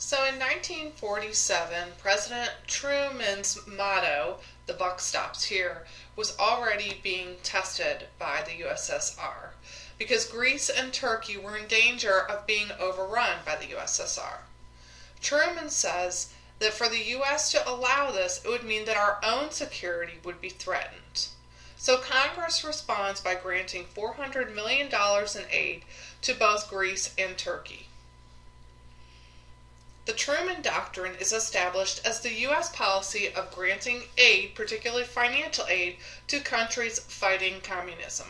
So in 1947, President Truman's motto, "The buck stops here," was already being tested by the USSR because Greece and Turkey were in danger of being overrun by the USSR. Truman says that for the US to allow this, it would mean that our own security would be threatened. So Congress responds by granting $400 million in aid to both Greece and Turkey. The Truman Doctrine is established as the U.S. policy of granting aid, particularly financial aid, to countries fighting communism.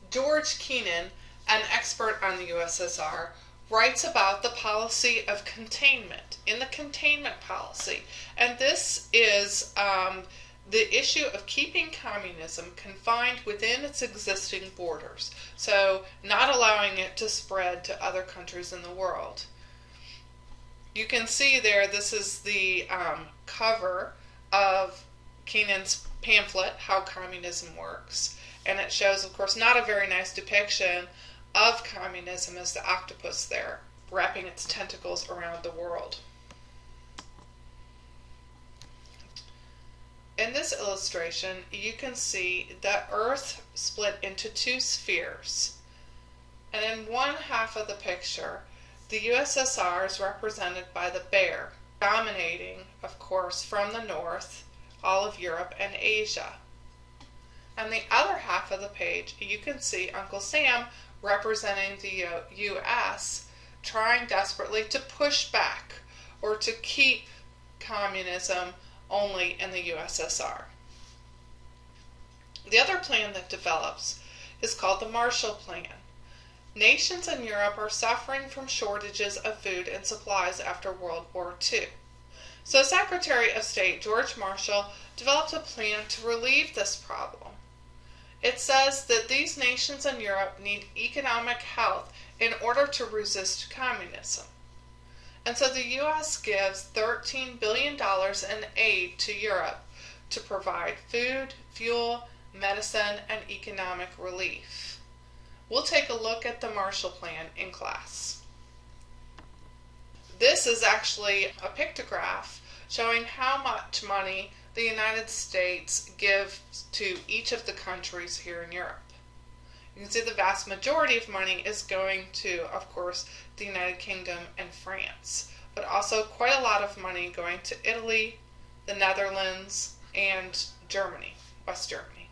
George Kennan, an expert on the USSR, writes about the policy of containment in the containment policy, and this is the issue of keeping communism confined within its existing borders, so not allowing it to spread to other countries in the world. You can see there, this is the cover of Kennan's pamphlet, How Communism Works, and it shows, of course, not a very nice depiction of communism as the octopus there, wrapping its tentacles around the world. In this illustration, you can see the Earth split into two spheres. And in one half of the picture, the USSR is represented by the bear, dominating, of course, from the north, all of Europe and Asia. On the other half of the page, you can see Uncle Sam representing the US, trying desperately to push back or to keep communism only in the USSR. The other plan that develops is called the Marshall Plan. Nations in Europe are suffering from shortages of food and supplies after World War II. So Secretary of State George Marshall developed a plan to relieve this problem. It says that these nations in Europe need economic health in order to resist communism. And so the U.S. gives $13 billion in aid to Europe to provide food, fuel, medicine, and economic relief. We'll take a look at the Marshall Plan in class. This is actually a pictograph showing how much money the United States gives to each of the countries here in Europe. You can see the vast majority of money is going to, of course, the United Kingdom and France, but also quite a lot of money going to Italy, the Netherlands, and Germany, West Germany.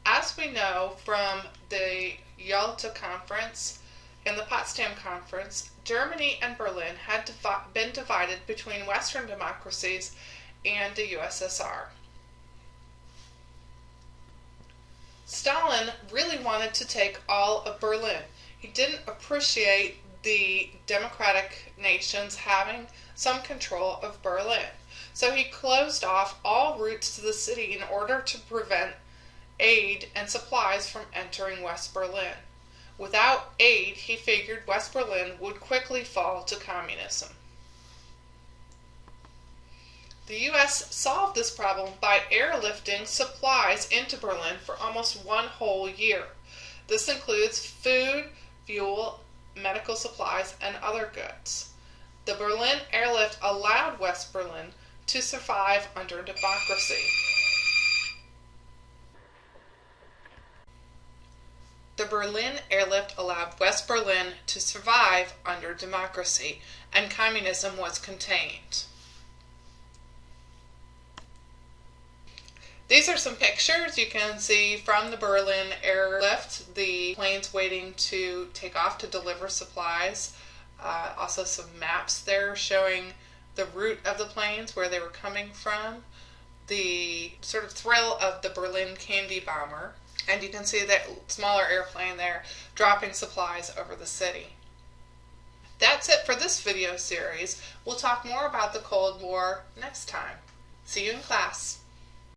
As we know from the Yalta Conference and the Potsdam Conference, Germany and Berlin had been divided between Western democracies and the USSR. Stalin really wanted to take all of Berlin. He didn't appreciate the democratic nations having some control of Berlin. So he closed off all routes to the city in order to prevent aid and supplies from entering West Berlin. Without aid, he figured West Berlin would quickly fall to communism. The U.S. solved this problem by airlifting supplies into Berlin for almost one whole year. This includes food, fuel, medical supplies, and other goods. The Berlin airlift allowed West Berlin to survive under democracy. The Berlin airlift allowed West Berlin to survive under democracy, and communism was contained. These are some pictures you can see from the Berlin airlift, the planes waiting to take off to deliver supplies. Also some maps there showing the route of the planes, where they were coming from, the sort of thrill of the Berlin candy bomber, and you can see that smaller airplane there dropping supplies over the city. That's it for this video series. We'll talk more about the Cold War next time. See you in class.